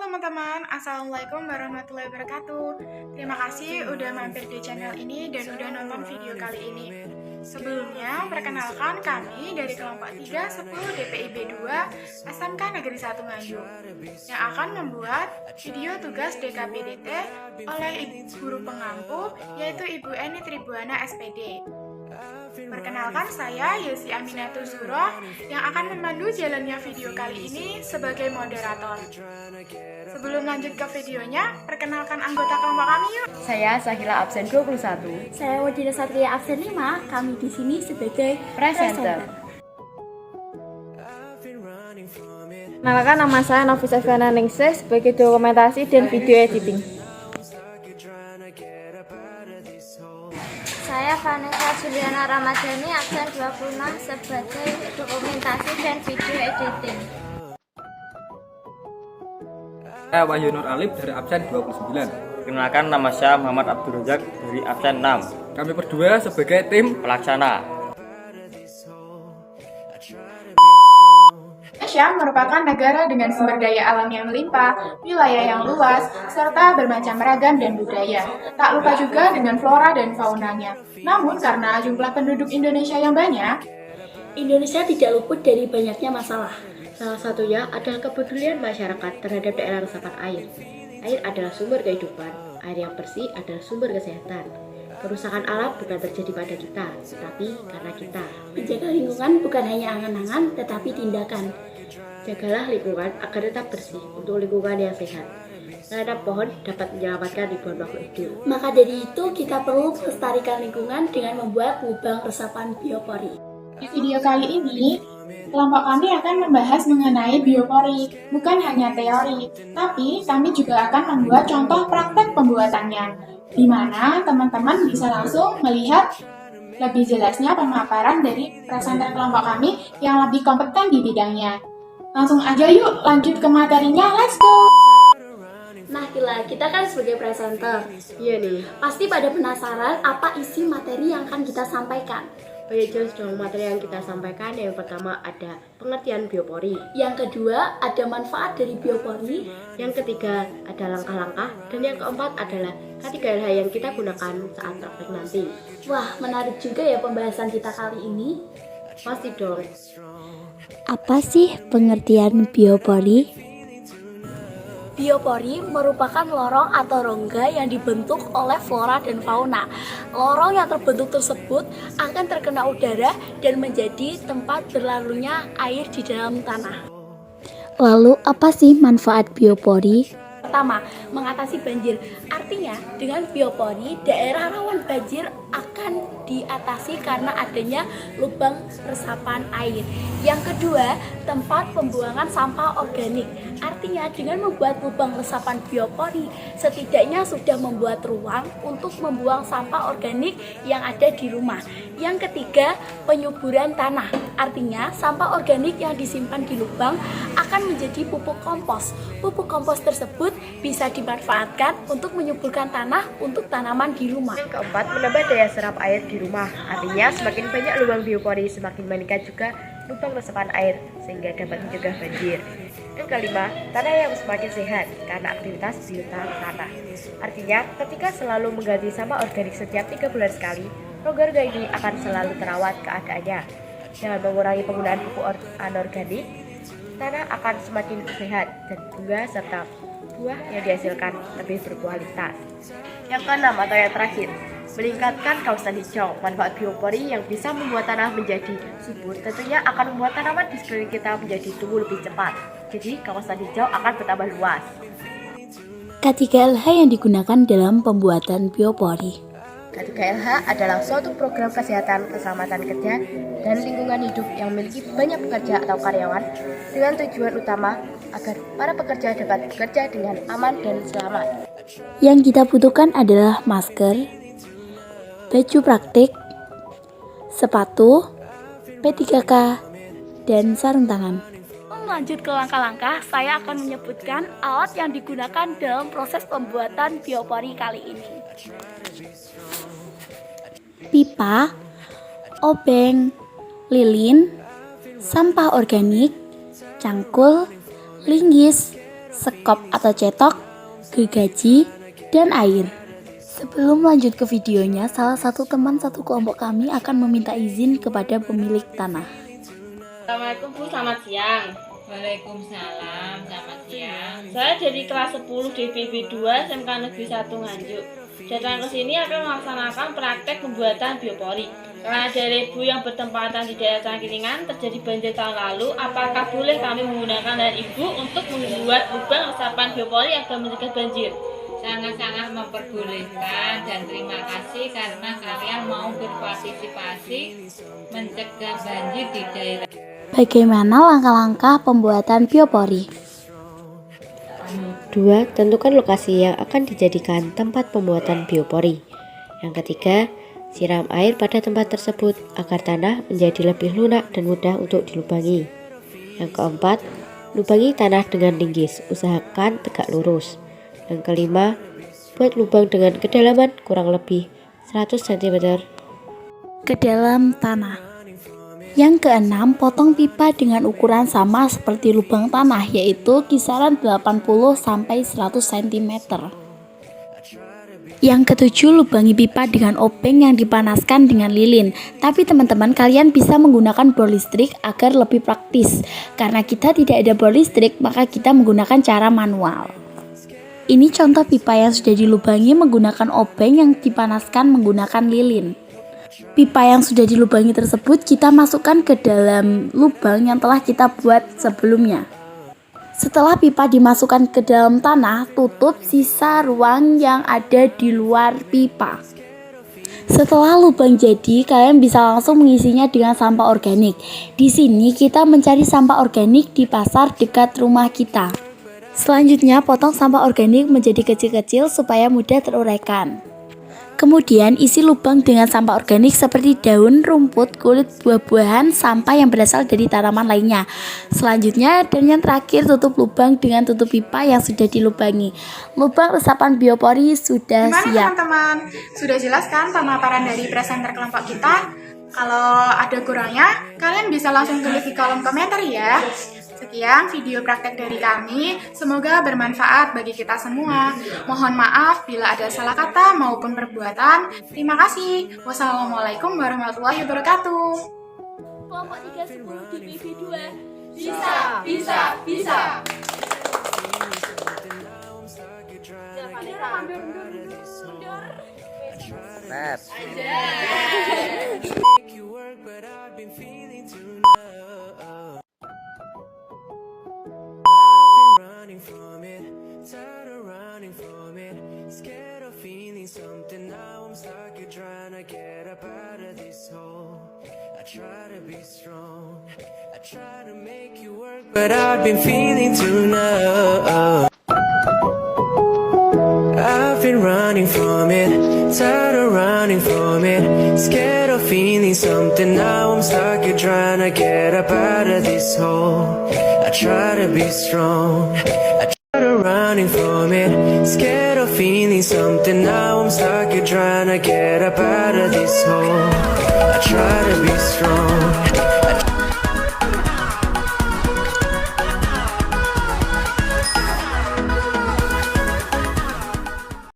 teman-teman, Assalamualaikum warahmatullahi wabarakatuh. Terima kasih udah mampir di channel ini dan udah nonton video kali ini. Sebelumnya, perkenalkan kami dari kelompok 310 DPIB 2 SMK Negeri 1 Nganjuk yang akan membuat video tugas DKPDT oleh Ibu Guru Pengampu yaitu Ibu Eni Tribuana SPD. Perkenalkan saya Yesi Aminatul Zuro yang akan memandu jalannya video kali ini sebagai moderator. Sebelum lanjut ke videonya, perkenalkan anggota kelompok kami yuk. Saya Sahila absen 21. Saya Wadida Satria absen 5. Kami di sini sebagai Presenter. Kenalkan, nama saya Nofisa Fiana Ningsih sebagai dokumentasi dan video editing. Saya Vanessa Juliana Ramadhani absen 26 sebagai dokumentasi dan video editing. Saya Wahyu Nur Alif dari absen 29. Perkenalkan, nama saya Muhammad Abdul Razak dari absen 6. Kami berdua sebagai tim Pelaksana. Indonesia merupakan negara dengan sumber daya alam yang melimpah, wilayah yang luas, serta bermacam ragam dan budaya. Tak lupa juga dengan flora dan faunanya. Namun karena jumlah penduduk Indonesia yang banyak, Indonesia tidak luput dari banyaknya masalah. Salah satunya adalah kepedulian masyarakat terhadap daerah resapan air. Air adalah sumber kehidupan, air yang bersih adalah sumber kesehatan. Kerusakan alam bukan terjadi pada kita, tetapi karena kita. Menjaga lingkungan bukan hanya angan-angan, tetapi tindakan. Jagalah lingkungan agar tetap bersih untuk lingkungan yang sehat. Menanam pohon dapat menyelamatkan ribuan makhluk hidup. Maka dari itu kita perlu melestarikan lingkungan dengan membuat lubang resapan biopori. di video kali ini, kelompok kami akan membahas mengenai biopori, bukan hanya teori, tapi kami juga akan membuat contoh praktek pembuatannya, di mana teman-teman bisa langsung melihat lebih jelasnya pemaparan dari presenter kelompok kami yang lebih kompeten di bidangnya. Langsung aja yuk lanjut ke materinya, let's go! Nah Kila, kita kan sebagai presenter, Iya nih, pasti pada penasaran apa isi materi yang akan kita sampaikan. banyak jelas dong materi yang kita sampaikan. Yang pertama ada pengertian biopori. Yang kedua, ada manfaat dari biopori. Yang ketiga ada langkah-langkah. Dan yang keempat adalah K3LH yang kita gunakan saat praktek nanti. Wah, menarik juga ya pembahasan kita kali ini. Pasti dong. Apa sih pengertian biopori? Biopori merupakan lorong atau rongga yang dibentuk oleh flora dan fauna. Lorong yang terbentuk tersebut akan terkena udara dan menjadi tempat berlalunya air di dalam tanah. Lalu apa sih manfaat biopori? Pertama, mengatasi banjir. Artinya, dengan biopori, daerah rawan banjir akan diatasi karena adanya lubang resapan air. Yang kedua, tempat pembuangan sampah organik. Artinya, dengan membuat lubang resapan biopori, setidaknya sudah membuat ruang untuk membuang sampah organik yang ada di rumah. Yang ketiga, penyuburan tanah. Artinya, sampah organik yang disimpan di lubang akan menjadi pupuk kompos. Pupuk kompos tersebut bisa dimanfaatkan untuk menyuburkan tanah untuk tanaman di rumah. Yang keempat, menambah daya serap air di rumah. Artinya, semakin banyak lubang biopori, semakin meningkat juga lubang resapan air, sehingga dapat mencegah banjir. Yang kelima, tanah yang semakin sehat karena aktivitas biota tanah. Artinya, ketika selalu mengganti sampah organik setiap 3 bulan sekali, rongga ini akan selalu terawat keadaannya. Dengan mengurangi penggunaan pupuk anorganik, tanah akan semakin sehat dan bunga serta buah yang dihasilkan lebih berkualitas. Yang keenam atau yang terakhir, meningkatkan kawasan hijau. Manfaat biopori yang bisa membuat tanah menjadi subur tentunya akan membuat tanaman di sekeliling kita menjadi tumbuh lebih cepat. Jadi kawasan hijau akan bertambah luas. K3LH yang digunakan dalam pembuatan biopori. K3LH adalah suatu program kesehatan, keselamatan kerja, dan lingkungan hidup yang memiliki banyak pekerja atau karyawan dengan tujuan utama agar para pekerja dapat bekerja dengan aman dan selamat. Yang kita butuhkan adalah masker, baju praktik, sepatu, P3K, dan sarung tangan. Lanjut ke langkah-langkah, saya akan menyebutkan alat yang digunakan dalam proses pembuatan biopori kali ini. Pipa, obeng, lilin, sampah organik, cangkul, linggis, sekop atau cetok, gergaji, dan air. Sebelum lanjut ke videonya, salah satu teman satu kelompok kami akan meminta izin kepada pemilik tanah. Assalamualaikum Bu, selamat siang. Waalaikumsalam, selamat siang. Saya dari kelas 10 DPB 2 SMK Negeri 1 Nganjuk. Datang ke sini akan melaksanakan praktek pembuatan biopori. Karena ada ibu yang bertempatan di daerah Cangkringan terjadi banjir tahun lalu, apakah boleh kami menggunakan lahan ibu untuk membuat lubang resapan biopori agar mencegah banjir? Sangat-sangat memperbolehkan dan terima kasih karena kalian mau berpartisipasi mencegah banjir di daerah. Bagaimana langkah-langkah pembuatan biopori? 2. Tentukan lokasi yang akan dijadikan tempat pembuatan biopori. Yang ketiga, siram air pada tempat tersebut agar tanah menjadi lebih lunak dan mudah untuk dilubangi. Yang keempat, lubangi tanah dengan linggis, usahakan tegak lurus. Yang kelima, buat lubang dengan kedalaman kurang lebih 100 cm Ke dalam tanah. Yang keenam, potong pipa dengan ukuran sama seperti lubang tanah, yaitu kisaran 80-100 cm. Yang ketujuh, lubangi pipa dengan obeng yang dipanaskan dengan lilin. Tapi teman-teman, kalian bisa menggunakan bor listrik agar lebih praktis. Karena kita tidak ada bor listrik, maka kita menggunakan cara manual. Ini contoh pipa yang sudah dilubangi menggunakan obeng yang dipanaskan menggunakan lilin. Pipa yang sudah dilubangi tersebut kita masukkan ke dalam lubang yang telah kita buat sebelumnya. Setelah pipa dimasukkan ke dalam tanah, tutup sisa ruang yang ada di luar pipa. Setelah lubang jadi, kalian bisa langsung mengisinya dengan sampah organik. Di sini kita mencari sampah organik di pasar dekat rumah kita. Selanjutnya, potong sampah organik menjadi kecil-kecil supaya mudah teruraikan. Kemudian isi lubang dengan sampah organik seperti daun, rumput, kulit buah-buahan, sampah yang berasal dari tanaman lainnya. Selanjutnya dan yang terakhir, tutup lubang dengan tutup pipa yang sudah dilubangi. Lubang resapan biopori sudah Gimana siap. teman-teman? Sudah jelas kan pemaparan dari presenter kelompok kita? Kalau ada kurangnya, kalian bisa langsung tulis di kolom komentar ya. Sekian video praktek dari kami, semoga bermanfaat bagi kita semua. Mohon maaf bila ada salah kata maupun perbuatan. Terima kasih. Wassalamualaikum warahmatullahi wabarakatuh. Kelompok 310 DPB 2. Bisa. Tired of running from it, scared of feeling something. Now I'm stuck here trying to get up out of this hole. I try to be strong, I try to make you work, but I've been feeling too numb. I've been running from it, tired of running from it, scared of feeling something. Now I'm stuck here trying to get up out of this hole. I try to be strong, running from it, scared of feeling something. Now I'm stuck here trying to get up out of this hole. I try to be strong.